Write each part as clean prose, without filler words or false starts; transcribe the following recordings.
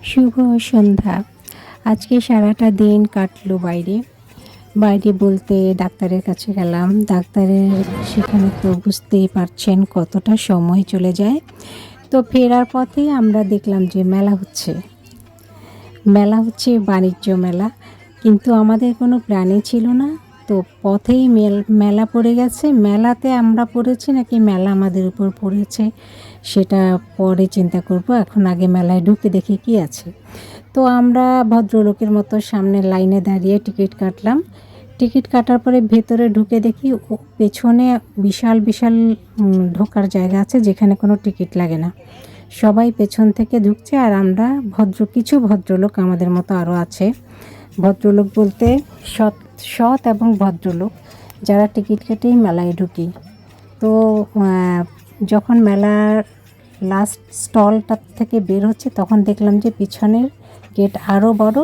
শুভ সন্ধ্যা। আজকে সারাটা দিন কাটলো বাইরে। বাইরে বলতে ডাক্তারের কাছে গেলাম। সেখানে তো বুঝতেই পারছেন কতটা সময় চলে যায়। তো ফেরার পথে আমরা দেখলাম যে মেলা হচ্ছে বাণিজ্য মেলা। কিন্তু আমাদের কোনো প্ল্যানই ছিল না। তো পথেই মেলা পড়ে গেছে। মেলাতে আমরা পড়েছি নাকি মেলা আমাদের উপর পড়েছে সেটা পরে চিন্তা করব। এখন আগে মেলায় ঢুকে দেখি কি আছে। তো আমরা ভদ্রলোকের মতো সামনে লাইনে দাঁড়িয়ে টিকিট কাটলাম। টিকিট কাটার পরে ভেতরে ঢুকে দেখি পেছনে বিশাল বিশাল ঢোকার জায়গা আছে যেখানে কোনো টিকিট লাগে না। সবাই পেছন থেকে ঢুকছে আর আমরা কিছু ভদ্রলোক আমাদের মতো আরও আছে। ভদ্রলোক বলতে সৎ সৎ এবং ভদ্রলোক যারা টিকিট কেটেই মেলায় ঢুকি। তো যখন মেলার লাস্ট স্টলটার থেকে বের হচ্ছে তখন দেখলাম যে পিছনের গেট আরও বড়,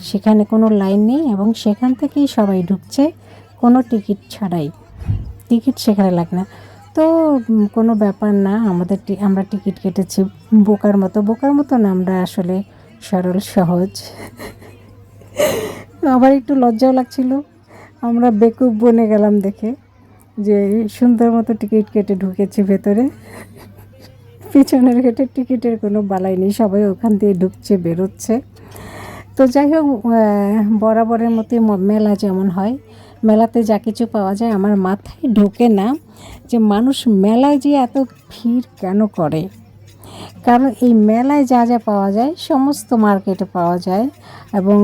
সেখানে কোনো লাইন নেই এবং সেখান থেকেই সবাই ঢুকছে কোনো টিকিট ছাড়াই। টিকিট সেখানে লাগে না। তো কোনো ব্যাপার না, আমরা টিকিট কেটেছি বোকার মতো না, আমরা আসলে সরল সহজ। আবার একটু লজ্জাও লাগছিল, আমরা বেকুব বনে গেলাম দেখে যে সুন্দর মতো টিকিট কেটে ঢুকেছি ভেতরে। পিছনের গেটে টিকিটের কোনো বালাই নেই, সবাই ওখান দিয়ে ঢুকছে বেরোচ্ছে। তো যাই হোক, বরাবরের মতোই মেলা যেমন হয়, মেলাতে যা কিছু পাওয়া যায় আমার মাথায় ঢোকে না যে মানুষ মেলায় যে এত ভিড় কেন করে। কারণ এই মেলায় যা যা পাওয়া যায় সমস্ত মার্কেটে পাওয়া যায় এবং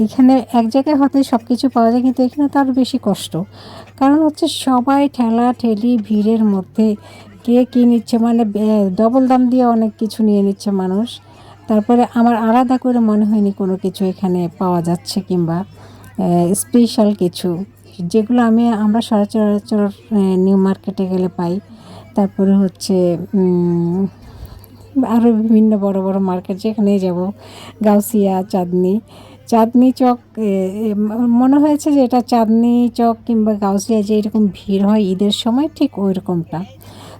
এখানে এক জায়গায় হয়তো সব কিছু পাওয়া যায়, কিন্তু এখানে তো আরও বেশি কষ্ট। কারণ হচ্ছে সবাই ঠেলা ঠেলি ভিড়ের মধ্যে কে কী নিচ্ছে, মানে ডবল দাম দিয়ে অনেক কিছু নিয়ে নিচ্ছে মানুষ। তারপরে আমার আলাদা করে মনে হয়নি কোনো কিছু এখানে পাওয়া যাচ্ছে কিংবা স্পেশাল কিছু, যেগুলো আমরা সচরাচর নিউ মার্কেটে গেলে পাই। তারপরে হচ্ছে আরও বিভিন্ন বড় বড় মার্কেট যেখানেই যাব, গাউসিয়া, চাঁদনি চক, মনে হয়েছে যে এটা চাঁদনি চক কিংবা গাউসিয়া যে এরকম ভিড় হয় ঈদের সময়, ঠিক ওই রকমটা।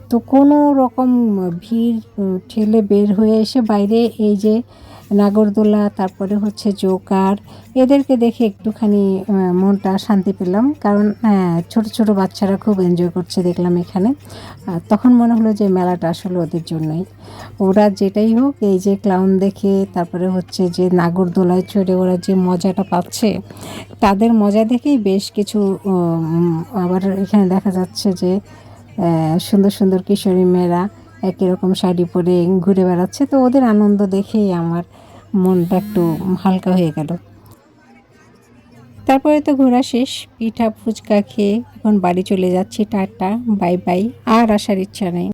তো কোনো রকম ভিড় ঠেলে বের হয়ে এসে বাইরে এই যে নাগরদোলা, তারপরে হচ্ছে জোকার, এদেরকে দেখে একটুখানি মনটা শান্তি পেলাম। কারণ ছোট ছোট বাচ্চারা খুব এনজয় করছে দেখলাম এখানে। তখন মনে হলো যে মেলাটা আসলে ওদের জন্যই। ওরা যেটাই হোক, এই যে ক্লাউন দেখে, তারপরে হচ্ছে যে নাগরদোলায় চড়ে ওরা যে মজাটা পাচ্ছে, তাদের মজা দেখেই বেশ কিছু আবার এখানে দেখা যাচ্ছে যে সুন্দর সুন্দর কিশোরী মেয়েরা একই রকম শাড়ি পরে ঘুরে বেড়াচ্ছে। তো ওদের আনন্দ দেখেই আমার মনটা একটু হালকা হয়ে গেল। তারপরে তো ঘোরা শেষ, পিঠা ফুচকা খেয়ে এখন বাড়ি চলে যাচ্ছি। টাটা, বাই বাই, আর আসার ইচ্ছা নেই।